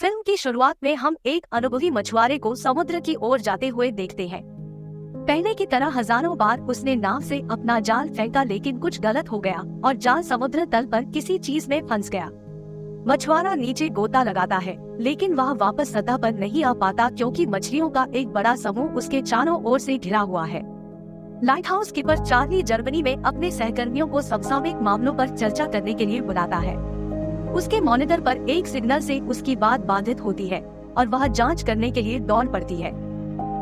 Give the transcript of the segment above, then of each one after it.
Film की शुरुआत में हम एक अनुभवी मछुआरे को समुद्र की ओर जाते हुए देखते हैं। पहले की तरह हजारों बार उसने नाव से अपना जाल फेंका, लेकिन कुछ गलत हो गया और जाल समुद्र तल पर किसी चीज में फंस गया। मछुआरा नीचे गोता लगाता है, लेकिन वह वापस सतह पर नहीं आ पाता क्योंकि मछलियों का एक बड़ा समूह उसके चारों ओर से घिरा हुआ है। Light house keeper Charlie Germany में अपने सहकर्मियों को समसामयिक मामलों पर चर्चा करने के लिए बुलाता है। उसके मॉनिटर पर एक सिग्नल से उसकी बात बाधित होती है और वह जांच करने के लिए दौड़ पड़ती है।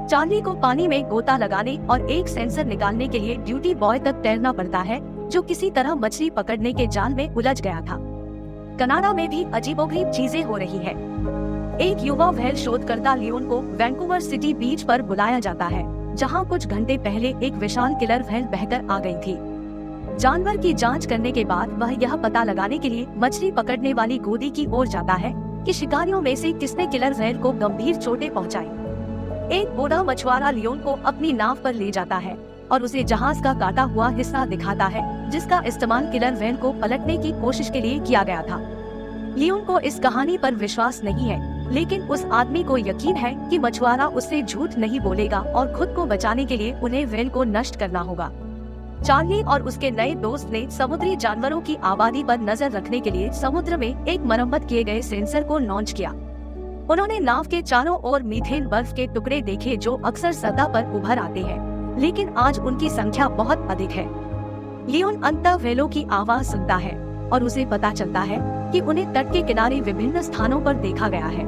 चार्ली को पानी में गोता लगाने और एक सेंसर निकालने के लिए ड्यूटी बॉय तक तैरना पड़ता है, जो किसी तरह मछली पकड़ने के जाल में उलझ गया था। कनाडा में भी अजीबोगरीब चीजें हो रही है। एक युवा व्हेल शोधकर्ता लियोन को वैंकूवर सिटी बीच पर बुलाया जाता है, जहां कुछ घंटे पहले एक विशाल किलर व्हेल बहकर आ गई थी। जानवर की जांच करने के बाद वह यह पता लगाने के लिए मछली पकड़ने वाली गोदी की ओर जाता है कि शिकारियों में से किसने किलर व्हेल को गंभीर चोटें पहुंचाई। एक बूढ़ा मछुआरा लियोन को अपनी नाव पर ले जाता है और उसे जहाज का काटा हुआ हिस्सा दिखाता है, जिसका इस्तेमाल किलर व्हेल को पलटने की कोशिश के लिए किया गया था। लियोन को इस कहानी पर विश्वास नहीं है, लेकिन उस आदमी को यकीन है कि मछुआरा उससे झूठ नहीं बोलेगा और खुद को बचाने के लिए उन्हें व्हेल को नष्ट करना होगा। चार्ली और उसके नए दोस्त ने समुद्री जानवरों की आबादी पर नजर रखने के लिए समुद्र में एक मरम्मत किए गए सेंसर को लॉन्च किया। उन्होंने नाव के चारों ओर मीथेन बर्फ के टुकड़े देखे जो अक्सर सतह पर उभर आते हैं, लेकिन आज उनकी संख्या बहुत अधिक है। लियोन अंततः व्हेलों की आवाज सुनता है और उसे पता चलता है कि उन्हें तट के किनारे विभिन्न स्थानों पर देखा गया है।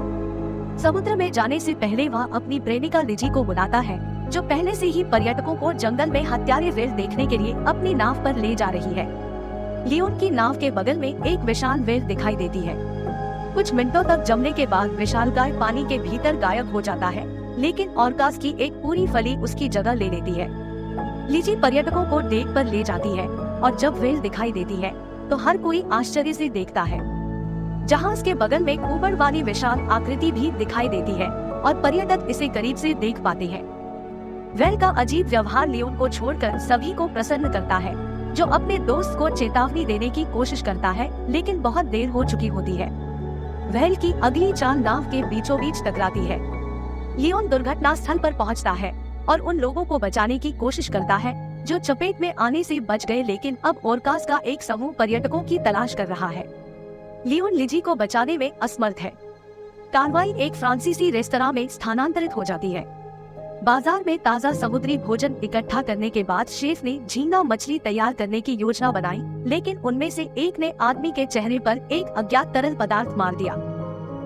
समुद्र में जाने से पहले वह अपनी प्रेमिका लिजी को बुलाता है, जो पहले से ही पर्यटकों को जंगल में हत्यारे व्हेल देखने के लिए अपनी नाव पर ले जा रही है। लियोन की नाव के बगल में एक विशाल व्हेल दिखाई देती है। कुछ मिनटों तक जमने के बाद विशालकाय पानी के भीतर गायब हो जाता है, लेकिन ऑर्कास की एक पूरी फली उसकी जगह ले लेती है। लिजी पर्यटकों को डेक पर ले जाती है और जब व्हेल दिखाई देती है तो हर कोई आश्चर्य से देखता है। जहाज के बगल में ऊबड़ वाली विशाल आकृति भी दिखाई देती है और पर्यटक इसे करीब से देख पाते हैं। व्हेल का अजीब व्यवहार लियोन को छोड़कर सभी को प्रसन्न करता है, जो अपने दोस्त को चेतावनी देने की कोशिश करता है, लेकिन बहुत देर हो चुकी होती है। व्हेल की अगली चाल नाव के बीचों बीच टकराती है। लियोन दुर्घटना स्थल पर पहुंचता है और उन लोगों को बचाने की कोशिश करता है जो चपेट में आने से बच गए, लेकिन अब ओर्कास का एक समूह पर्यटकों की तलाश कर रहा है। लियोन लिजी को बचाने में असमर्थ है। कार्रवाई एक फ्रांसीसी रेस्तरां में स्थानांतरित हो जाती है। बाजार में ताज़ा समुद्री भोजन इकट्ठा करने के बाद शेफ ने झींगा मछली तैयार करने की योजना बनाई, लेकिन उनमें से एक ने आदमी के चेहरे पर एक अज्ञात तरल पदार्थ मार दिया।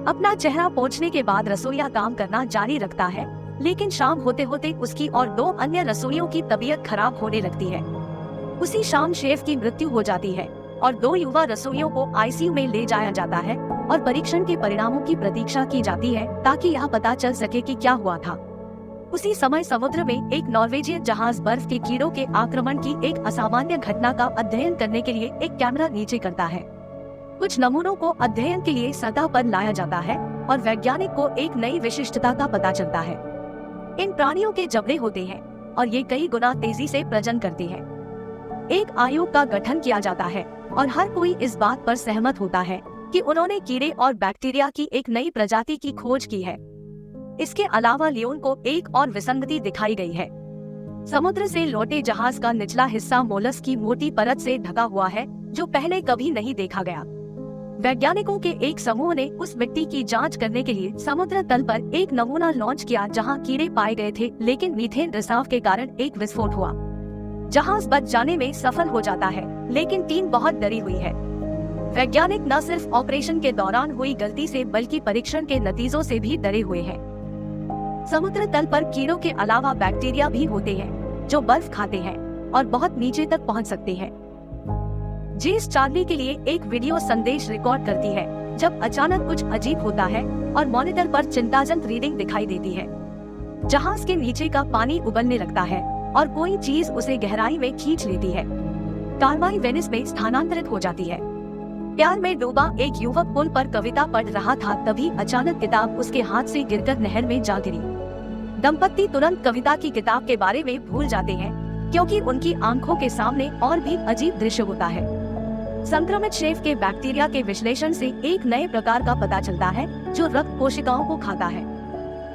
अपना चेहरा पोंछने के बाद रसोइया काम करना जारी रखता है, लेकिन शाम होते होते उसकी और 2 अन्य रसोइयों की तबीयत खराब होने लगती है। उसी शाम शेफ की मृत्यु हो जाती है और 2 युवा रसोइयों को आईसीयू में ले जाया जाता है और परीक्षण के परिणामों की प्रतीक्षा की जाती है ताकि यह पता चल सके कि क्या हुआ था। उसी समय समुद्र में एक नॉर्वेजियन जहाज बर्फ के कीड़ों के आक्रमण की एक असामान्य घटना का अध्ययन करने के लिए एक कैमरा नीचे करता है। कुछ नमूनों को अध्ययन के लिए सतह पर लाया जाता है और वैज्ञानिक को एक नई विशिष्टता का पता चलता है। इन प्राणियों के जबड़े होते हैं और ये कई गुना तेजी से प्रजनन करते हैं। एक आयोग का गठन किया जाता है और हर कोई इस बात पर सहमत होता है कि उन्होंने कीड़े और बैक्टीरिया की एक नई प्रजाति की खोज की है। इसके अलावा लियोन को एक और विसंगति दिखाई गई है। समुद्र से लौटे जहाज का निचला हिस्सा मोलस्क की मोटी परत से ढका हुआ है, जो पहले कभी नहीं देखा गया। वैज्ञानिकों के एक समूह ने उस मिट्टी की जांच करने के लिए समुद्र तल पर एक नमूना लॉन्च किया जहां कीड़े पाए गए थे, लेकिन मीथेन रिसाव के कारण एक विस्फोट हुआ। जहाज बच जाने में सफल हो जाता है, लेकिन टीम बहुत डरी हुई है। वैज्ञानिक न सिर्फ ऑपरेशन के दौरान हुई गलती से बल्कि परीक्षण के नतीजों से भी डरे हुए हैं। समुद्र तल पर कीड़ों के अलावा बैक्टीरिया भी होते हैं जो बर्फ खाते हैं और बहुत नीचे तक पहुंच सकते हैं। जेस चार्ली के लिए एक वीडियो संदेश रिकॉर्ड करती है जब अचानक कुछ अजीब होता है और मॉनिटर पर चिंताजनक रीडिंग दिखाई देती है। जहाज के नीचे का पानी उबलने लगता है और कोई चीज उसे गहराई में खींच लेती है। कार्रवाई वेनिस में स्थानांतरित हो जाती है। प्यार में डूबा एक युवक पुल पर कविता पढ़ रहा था, तभी अचानक किताब उसके हाथ से गिरकर नहर में जा गिरी। दंपति तुरंत कविता की किताब के बारे में भूल जाते हैं, क्योंकि उनकी आंखों के सामने और भी अजीब दृश्य होता है। संक्रमित शेफ के बैक्टीरिया के विश्लेषण से एक नए प्रकार का पता चलता है जो रक्त कोशिकाओं को खाता है।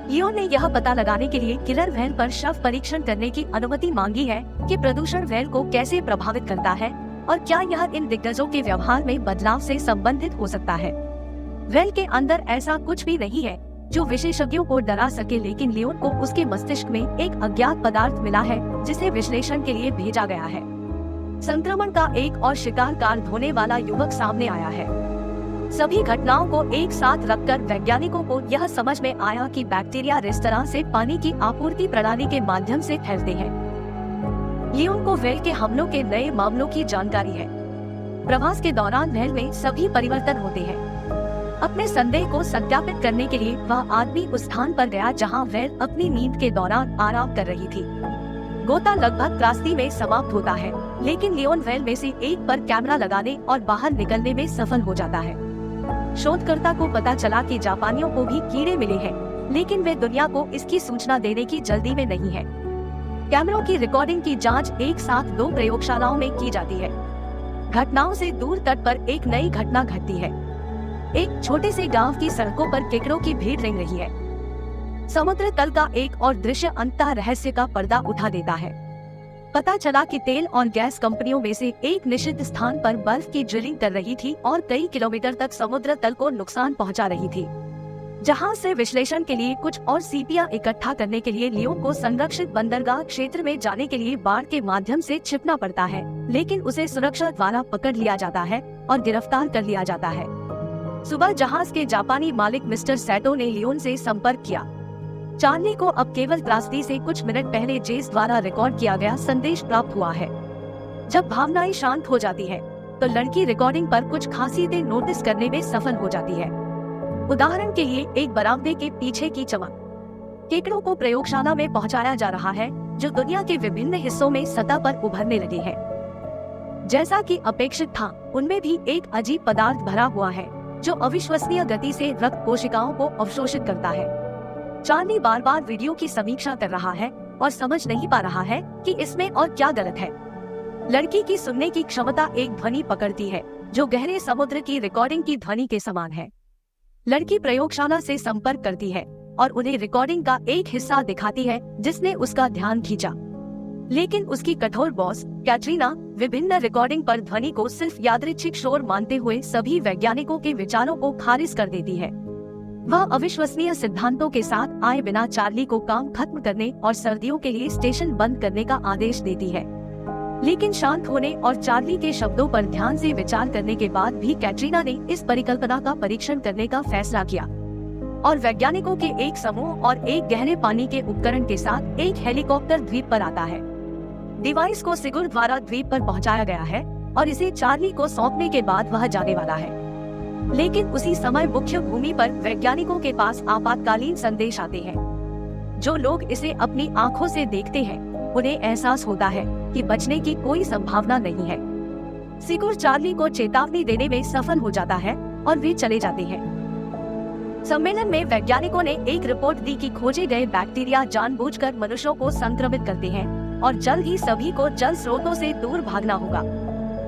लियोन ने यह पता लगाने के लिए किलर व्हेल पर शव परीक्षण करने की अनुमति मांगी है कि प्रदूषण व्हेल को कैसे प्रभावित करता है और क्या यह इन दिग्गजों के व्यवहार में बदलाव से संबंधित हो सकता है। व्हेल के अंदर ऐसा कुछ भी नहीं है जो विशेषज्ञों को डरा सके, लेकिन लियोन को उसके मस्तिष्क में एक अज्ञात पदार्थ मिला है जिसे विश्लेषण के लिए भेजा गया है। संक्रमण का एक और शिकार कार धोने वाला युवक सामने आया है। सभी घटनाओं को एक साथ रखकर वैज्ञानिकों को यह समझ में आया कि बैक्टीरिया रेस्तरां से पानी की आपूर्ति प्रणाली के माध्यम से फैलते हैं। लियोन को व्हेल के हमलों के नए मामलों की जानकारी है। प्रवास के दौरान व्हेल में सभी परिवर्तन होते हैं। अपने संदेह को सत्यापित करने के लिए वह आदमी उस स्थान पर गया जहां व्हेल अपनी नींद के दौरान आराम कर रही थी। गोता लगभग त्रासदी में समाप्त होता है, लेकिन लियोन व्हेल में से एक पर कैमरा लगाने और बाहर निकलने में सफल हो जाता है। शोधकर्ता को पता चला कि जापानियों को भी कीड़े मिले हैं, लेकिन वे दुनिया को इसकी सूचना देने की जल्दी में नहीं है। कैमरों की रिकॉर्डिंग की जांच एक साथ 2 प्रयोगशालाओं में की जाती है। घटनाओं से दूर तट पर एक नई घटना घटती है। एक छोटे से गांव की सड़कों पर केकड़ों की भीड़ रेंग रही है। समुद्र तल का एक और दृश्य अंततः रहस्य का पर्दा उठा देता है। पता चला कि तेल और गैस कंपनियों में से एक निषिद्ध स्थान पर बर्फ की ड्रिलिंग कर रही थी और कई किलोमीटर तक समुद्र तल को नुकसान पहुंचा रही थी। जहां से विश्लेषण के लिए कुछ और सीपियां इकट्ठा करने के लिए लियोन को संरक्षित बंदरगाह क्षेत्र में जाने के लिए बाढ़ के माध्यम से छिपना पड़ता है, लेकिन उसे सुरक्षा द्वारा पकड़ लिया जाता है और गिरफ्तार कर लिया जाता है। सुबह जहाज के जापानी मालिक मिस्टर सैटो ने लियोन से संपर्क किया। चार्ली को अब केवल त्रासदी से कुछ मिनट पहले जेस द्वारा रिकॉर्ड किया गया संदेश प्राप्त हुआ है। जब भावनाएं शांत हो जाती है, तो लड़की रिकॉर्डिंग पर कुछ खासियतें नोटिस करने में सफल हो जाती है। उदाहरण के लिए एक बरामदे के पीछे की चमक। केकड़ों को प्रयोगशाला में पहुंचाया जा रहा है जो दुनिया के विभिन्न हिस्सों में सतह पर उभरने लगे हैं। जैसा कि अपेक्षित था, उनमें भी एक अजीब पदार्थ भरा हुआ है जो अविश्वसनीय गति से रक्त कोशिकाओं को अवशोषित करता है। चार्ली बार बार वीडियो की समीक्षा कर रहा है और समझ नहीं पा रहा है कि इसमें और क्या गलत है। लड़की की सुनने की क्षमता एक ध्वनि पकड़ती है जो गहरे समुद्र की रिकॉर्डिंग की ध्वनि के समान है। लड़की प्रयोगशाला से संपर्क करती है और उन्हें रिकॉर्डिंग का एक हिस्सा दिखाती है जिसने उसका ध्यान खींचा। लेकिन उसकी कठोर बॉस कैटरीना विभिन्न रिकॉर्डिंग पर ध्वनि को सिर्फ यादृच्छिक शोर मानते हुए सभी वैज्ञानिकों के विचारों को खारिज कर देती है। वह अविश्वसनीय सिद्धांतों के साथ आए बिना चार्ली को काम खत्म करने और सर्दियों के लिए स्टेशन बंद करने का आदेश देती है। लेकिन शांत होने और चार्ली के शब्दों पर ध्यान से विचार करने के बाद भी कैटरीना ने इस परिकल्पना का परीक्षण करने का फैसला किया और वैज्ञानिकों के एक समूह और एक गहरे पानी के उपकरण के साथ एक हेलीकॉप्टर द्वीप पर आता है। डिवाइस को सिगुर द्वारा द्वीप पर पहुंचाया गया है और इसे चार्ली को सौंपने के बाद वह जाने वाला है। लेकिन उसी समय मुख्य भूमि पर वैज्ञानिकों के पास आपातकालीन संदेश आते हैं। जो लोग इसे अपनी आंखों से देखते हैं, उन्हें एहसास होता है कि बचने की कोई संभावना नहीं है। सिगुर चार्ली को चेतावनी देने में सफल हो जाता है और वे चले जाते हैं। सम्मेलन में वैज्ञानिकों ने एक रिपोर्ट दी कि खोजे गए बैक्टीरिया जानबूझकर मनुष्यों को संक्रमित करते हैं और जल्द ही सभी को जल स्रोतों से दूर भागना होगा।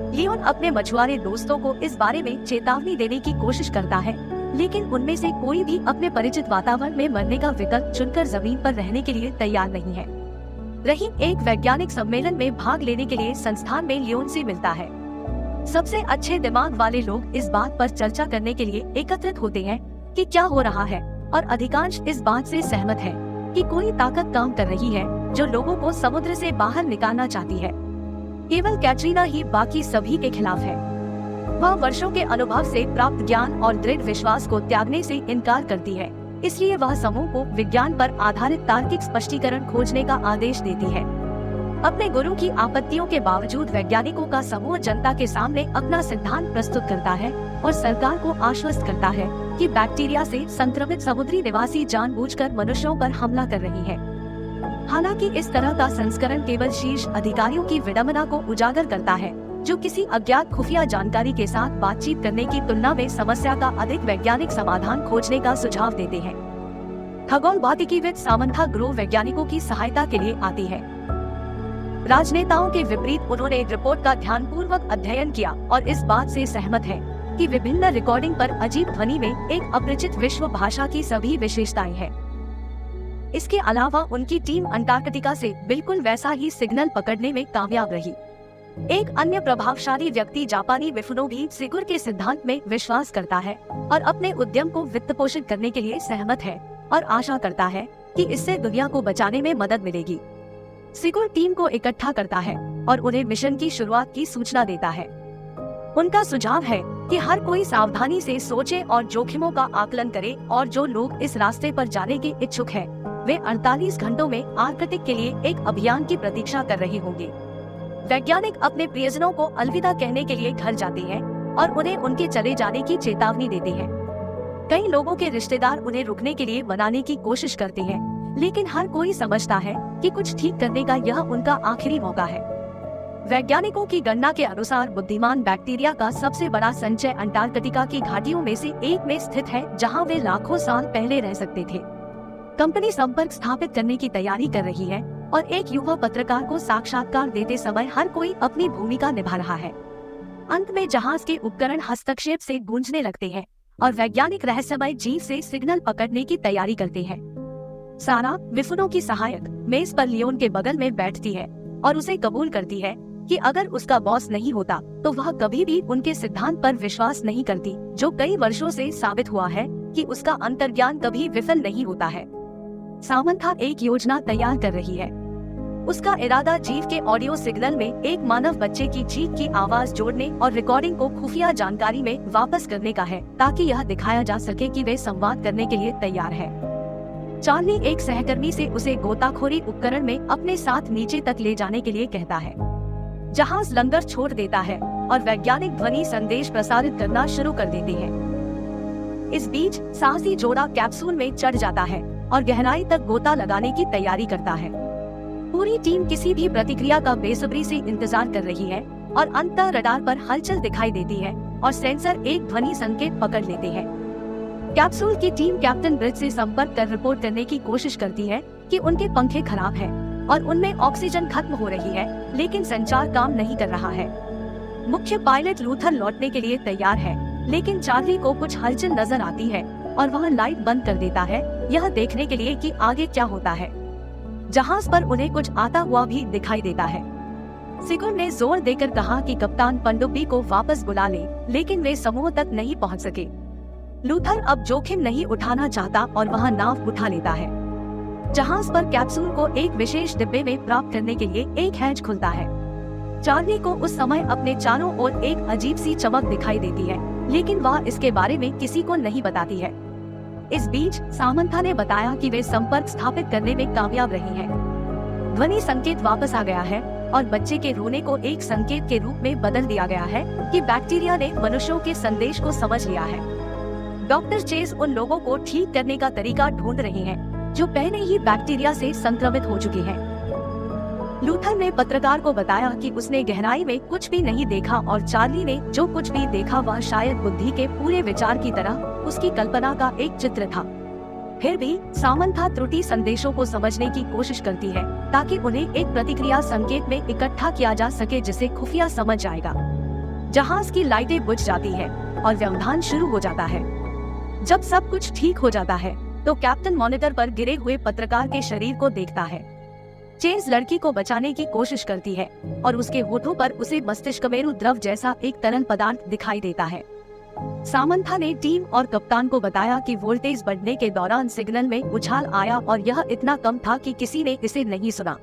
लियोन अपने मछुआरे दोस्तों को इस बारे में चेतावनी देने की कोशिश करता है, लेकिन उनमें से कोई भी अपने परिचित वातावरण में मरने का विकल्प चुनकर जमीन पर रहने के लिए तैयार नहीं है। रहीम एक वैज्ञानिक सम्मेलन में भाग लेने के लिए संस्थान में लियोन से मिलता है। सबसे अच्छे दिमाग वाले लोग इस बात पर चर्चा करने के लिए एकत्रित होते हैं कि क्या हो रहा है, और अधिकांश इस बात से सहमत है कि कोई ताकत काम कर रही है जो लोगों को समुद्र से बाहर निकालना चाहती है। केवल कैटरीना ही बाकी सभी के खिलाफ है। वह वर्षों के अनुभव से प्राप्त ज्ञान और दृढ़ विश्वास को त्यागने से इनकार करती है, इसलिए वह समूह को विज्ञान पर आधारित तार्किक स्पष्टीकरण खोजने का आदेश देती है। अपने गुरु की आपत्तियों के बावजूद वैज्ञानिकों का समूह जनता के सामने अपना सिद्धांत प्रस्तुत करता है और सरकार को आश्वस्त करता है कि बैक्टीरिया से संक्रमित समुद्री निवासी जानबूझकर मनुष्यों पर हमला कर रही है। हालांकि इस तरह का संस्करण केवल शीर्ष अधिकारियों की विडंबना को उजागर करता है, जो किसी अज्ञात खुफिया जानकारी के साथ बातचीत करने की तुलना में समस्या का अधिक वैज्ञानिक समाधान खोजने का सुझाव देते हैं। खगोल भौतिकीविद सामंथा ग्रो वैज्ञानिकों की सहायता के लिए आती है। राजनेताओं के विपरीत उन्होंने रिपोर्ट का ध्यानपूर्वक अध्ययन किया और इस बात से सहमत है कि विभिन्न रिकॉर्डिंग पर अजीब ध्वनि में एक अपरिचित विश्व भाषा की सभी विशेषताएं हैं। इसके अलावा उनकी टीम अंटार्कटिका से बिल्कुल वैसा ही सिग्नल पकड़ने में कामयाब रही। एक अन्य प्रभावशाली व्यक्ति जापानी मिफुनो भी सिगुर के सिद्धांत में विश्वास करता है और अपने उद्यम को वित्त पोषित करने के लिए सहमत है और आशा करता है कि इससे दुनिया को बचाने में मदद मिलेगी। सिगुर टीम को इकट्ठा करता है और उन्हें मिशन की शुरुआत की सूचना देता है। उनका सुझाव है कि हर कोई सावधानी से सोचे और जोखिमों का आकलन करे और जो लोग इस रास्ते पर जाने के इच्छुक हैं, वे 48 घंटों में आर्कटिक के लिए एक अभियान की प्रतीक्षा कर रहे होंगे। वैज्ञानिक अपने प्रियजनों को अलविदा कहने के लिए घर जाते हैं और उन्हें उनके चले जाने की चेतावनी देते हैं। कई लोगों के रिश्तेदार उन्हें रुकने के लिए मनाने की कोशिश करते हैं, लेकिन हर कोई समझता है कि कुछ ठीक करने का यह उनका आखिरी मौका है। वैज्ञानिकों की गणना के अनुसार बुद्धिमान बैक्टीरिया का सबसे बड़ा संचय अंटार्कटिका की घाटियों में से एक में स्थित है, जहां वे लाखों साल पहले रह सकते थे। कंपनी संपर्क स्थापित करने की तैयारी कर रही है और एक युवा पत्रकार को साक्षात्कार देते समय हर कोई अपनी भूमिका निभा रहा है। अंत में जहाज के उपकरण हस्तक्षेप से गूंजने लगते हैं और वैज्ञानिक रहस्यमय जीव से सिग्नल पकड़ने की तैयारी करते हैं। सारा, मिफुनो की सहायक, मेज पर लियोन के बगल में बैठती है और उसे कबूल करती है कि अगर उसका बॉस नहीं होता तो वह कभी भी उनके सिद्धांत पर विश्वास नहीं करती, जो कई वर्षों से साबित हुआ है कि उसका अंतर्ज्ञान कभी विफल नहीं होता है। सामंथा एक योजना तैयार कर रही है। उसका इरादा जीव के ऑडियो सिग्नल में एक मानव बच्चे की चीख की आवाज जोड़ने और रिकॉर्डिंग को खुफिया जानकारी में वापस करने का है, ताकि यह दिखाया जा सके कि वे संवाद करने के लिए तैयार है। चार्ली एक सहकर्मी से उसे गोताखोरी उपकरण में अपने साथ नीचे तक ले जाने के लिए कहता है। जहाज लंगर छोड़ देता है और वैज्ञानिक ध्वनि संदेश प्रसारित करना शुरू कर देते हैं। इस बीच साहसी जोड़ा कैप्सूल में चढ़ जाता है और गहराई तक गोता लगाने की तैयारी करता है। पूरी टीम किसी भी प्रतिक्रिया का बेसब्री से इंतजार कर रही है और अंततः रडार पर हलचल दिखाई देती है और सेंसर एक ध्वनि संकेत पकड़ लेते हैं। कैप्सूल की टीम कैप्टन ब्रिज से संपर्क कर रिपोर्ट करने की कोशिश करती है कि उनके पंखे खराब हैं और उनमें ऑक्सीजन खत्म हो रही है, लेकिन संचार काम नहीं कर रहा है। मुख्य पायलट लूथर लौटने के लिए तैयार है, लेकिन चार्ली को कुछ हलचल नजर आती है और वह लाइट बंद कर देता है, यह देखने के लिए कि आगे क्या होता है। जहाज पर उन्हें कुछ आता हुआ भी दिखाई देता है। सिगुर ने जोर देकर कहा कि कप्तान पनडुब्बी को वापस बुला ले, लेकिन वे समूह तक नहीं पहुंच सके। लूथर अब जोखिम नहीं उठाना चाहता और वह नाव उठा लेता है। जहाज पर कैप्सूल को एक विशेष डिब्बे में प्राप्त करने के लिए एक हैच खुलता है। चार्ली को उस समय अपने चारों ओर एक अजीब सी चमक दिखाई देती है, लेकिन वह इसके बारे में किसी को नहीं बताती है। इस बीच सामंथा ने बताया कि वे संपर्क स्थापित करने में कामयाब रही हैं। ध्वनि संकेत वापस आ गया है और बच्चे के रोने को एक संकेत के रूप में बदल दिया गया है कि बैक्टीरिया ने मनुष्यों के संदेश को समझ लिया है। डॉक्टर चेज उन लोगों को ठीक करने का तरीका ढूंढ रहे हैं जो पहले ही बैक्टीरिया से संक्रमित हो चुके हैं। लूथर ने पत्रकार को बताया कि उसने गहराई में कुछ भी नहीं देखा और चार्ली ने जो कुछ भी देखा वह शायद बुद्धि के पूरे विचार की तरह उसकी कल्पना का एक चित्र था। फिर भी सामंथा त्रुटि संदेशों को समझने की कोशिश करती है ताकि उन्हें एक प्रतिक्रिया संकेत में इकट्ठा किया जा सके जिसे खुफिया समझ जाएगा। जहाज की लाइटें बुझ जाती है और व्यवधान शुरू हो जाता है। जब सब कुछ ठीक हो जाता है तो कैप्टन मॉनिटर पर गिरे हुए पत्रकार के शरीर को देखता है। चेज लड़की को बचाने की कोशिश करती है और उसके होठों पर उसे मस्तिष्कमेरु द्रव जैसा एक तरल पदार्थ दिखाई देता है। सामंथा ने टीम और कप्तान को बताया कि वोल्टेज बढ़ने के दौरान सिग्नल में उछाल आया और यह इतना कम था कि किसी ने इसे नहीं सुना।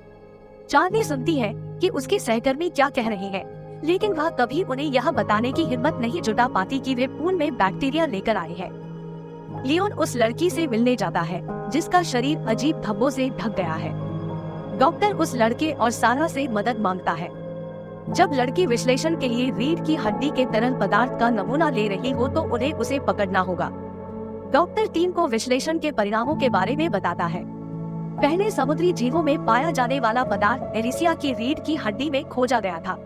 चार्ली सुनती है कि उसके सहकर्मी क्या कह रहे हैं, लेकिन वह कभी उन्हें यह बताने की हिम्मत नहीं जुटा पाती कि वे पूल में बैक्टीरिया लेकर आए हैं। लियोन उस लड़की से मिलने जाता है जिसका शरीर अजीब धब्बों से ढक गया है। डॉक्टर उस लड़के और सारा से मदद मांगता है। जब लड़की विश्लेषण के लिए रीढ़ की हड्डी के तरल पदार्थ का नमूना ले रही हो तो उन्हें उसे पकड़ना होगा। डॉक्टर टीम को विश्लेषण के परिणामों के बारे में बताता है। पहले समुद्री जीवों में पाया जाने वाला पदार्थ एलिसिया की रीढ़ की हड्डी में खोजा गया था।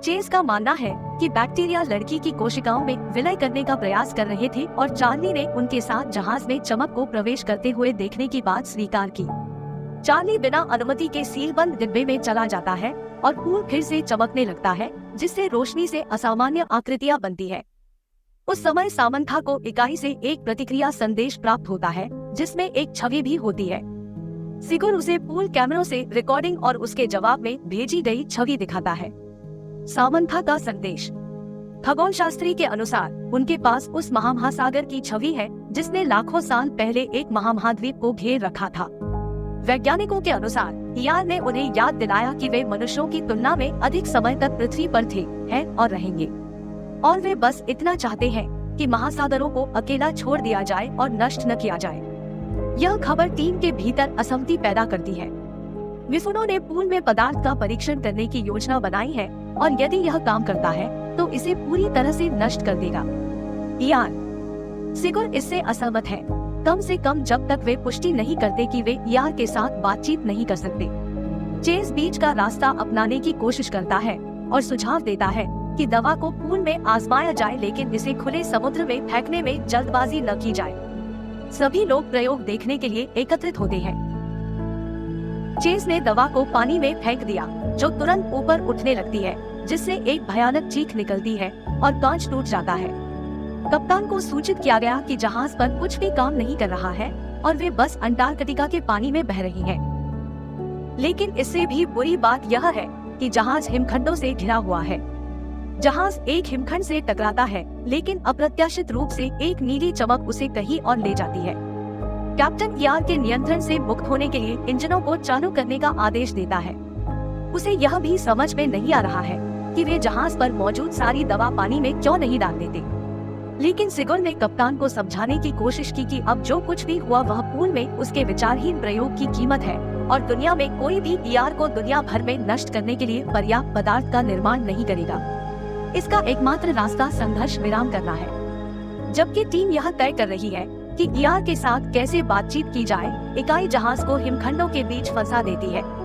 चेज का मानना है कि बैक्टीरिया लड़की की कोशिकाओं में विलय करने का प्रयास कर रहे थे और चार्ली ने उनके साथ जहाज में चमक को प्रवेश करते हुए देखने की बात स्वीकार की। चार्ली बिना अनुमति के सीलबंद डिब्बे में चला जाता है और पूल फिर से चमकने लगता है, जिससे रोशनी से असामान्य आकृतियां बनती है। उस समय सामंथा को इकाई से एक प्रतिक्रिया संदेश प्राप्त होता है, जिसमें एक छवि भी होती है। सिगुर उसे पूल कैमरों से रिकॉर्डिंग और उसके जवाब में भेजी गई छवि दिखाता है। सामंथा का संदेश। खगोल शास्त्री के अनुसार उनके पास उस महासागर की छवि है जिसने लाखों साल पहले एक महाद्वीप को घेर रखा था। वैज्ञानिकों के अनुसार ईआर ने उन्हें याद दिलाया कि वे मनुष्यों की तुलना में अधिक समय तक पृथ्वी पर थे, हैं और रहेंगे, और वे बस इतना चाहते हैं कि महासागरों को अकेला छोड़ दिया जाए और नष्ट न किया जाए। यह खबर टीम के भीतर असहमति पैदा करती है। मिफुनो ने पूल में पदार्थ का परीक्षण करने की योजना बनाई है और यदि यह काम करता है तो इसे पूरी तरह से नष्ट कर देगा। ईआर। सिगुर इससे असहमत है, कम से कम जब तक वे पुष्टि नहीं करते कि वे ईआर के साथ बातचीत नहीं कर सकते। चेस बीच का रास्ता अपनाने की कोशिश करता है और सुझाव देता है कि दवा को पूल में आजमाया जाए, लेकिन इसे खुले समुद्र में फेंकने में जल्दबाजी न की जाए। सभी लोग प्रयोग देखने के लिए एकत्रित होते हैं। चेस ने दवा को पानी में फेंक दिया, जो तुरंत ऊपर उठने लगती है, जिससे एक भयानक चीख निकलती है और कांच टूट जाता है। कप्तान को सूचित किया गया कि जहाज पर कुछ भी काम नहीं कर रहा है और वे बस अंटार्कटिका के पानी में बह रही हैं। लेकिन इससे भी बुरी बात यह है कि जहाज हिमखंडों से घिरा हुआ है। जहाज एक हिमखंड से टकराता है, लेकिन अप्रत्याशित रूप से एक नीली चमक उसे कहीं और ले जाती है। कैप्टन ईआर के नियंत्रण से मुक्त होने के लिए इंजनों को चालू करने का आदेश देता है। उसे यह भी समझ में नहीं आ रहा है कि वे जहाज पर मौजूद सारी दवा पानी में क्यों नहीं डाल देते। लेकिन सिगुर ने कप्तान को समझाने की कोशिश की कि अब जो कुछ भी हुआ वह पूल में उसके विचारहीन प्रयोग की कीमत है और दुनिया में कोई भी ईआर को दुनिया भर में नष्ट करने के लिए पर्याप्त पदार्थ का निर्माण नहीं करेगा। इसका एकमात्र रास्ता संघर्ष विराम करना है। जबकि टीम यह तय कर रही है कि ईआर के साथ कैसे बातचीत की जाए, इकाई जहाज को हिमखंडों के बीच फंसा देती है।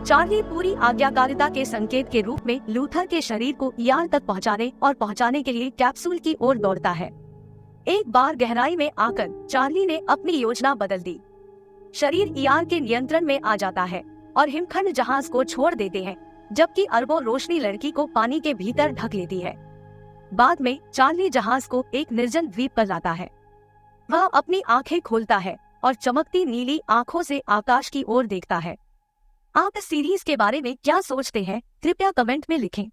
चार्ली पूरी आज्ञाकारिता के संकेत के रूप में लूथर के शरीर को ईआर तक पहुंचाने के लिए कैप्सूल की ओर दौड़ता है। एक बार गहराई में आकर चार्ली ने अपनी योजना बदल दी। शरीर ईआर के नियंत्रण में आ जाता है और हिमखंड जहाज को छोड़ देते हैं, जबकि अरबों रोशनी लड़की को पानी के भीतर ढक लेती है। बाद में चार्ली जहाज को एक निर्जन द्वीप पर लाता है। वह अपनी आंखें खोलता है और चमकती नीली आंखों से आकाश की ओर देखता है। आप इस सीरीज के बारे में क्या सोचते हैं, कृपया कमेंट में लिखें।